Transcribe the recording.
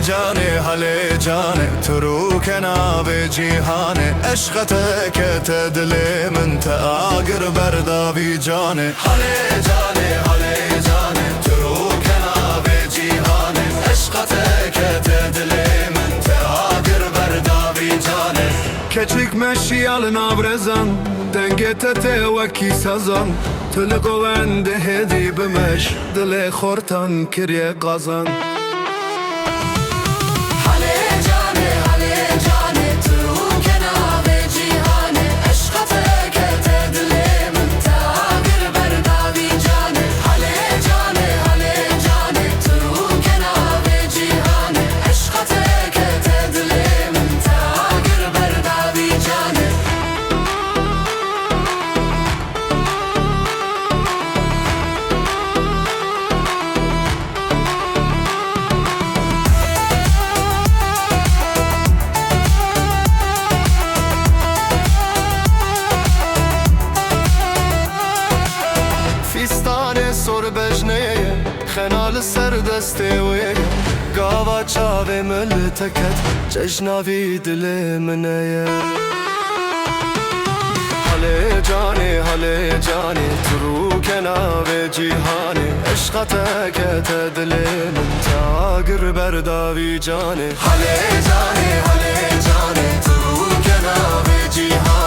جاني هله جاني تروك انا بجيهاني عشقتك تدلي من تآقر بردا بجاني هله جاني هله جاني تروك انا بجيهاني عشقتك تدلي من تآقر بردا بجاني Keçik meşyal nabrezan Dengete veki sazan Tılgı vende hedi bimeş Dile khortan kirye gazan سر بجنه خنال سر دسته وی گاوا چاوه ملتکت جشناوی دل منه هله جانه ترو کناوه جیهانه عشقتک تدل من تاگر برداوی جانه هله جانه ترو کناوه جیهانه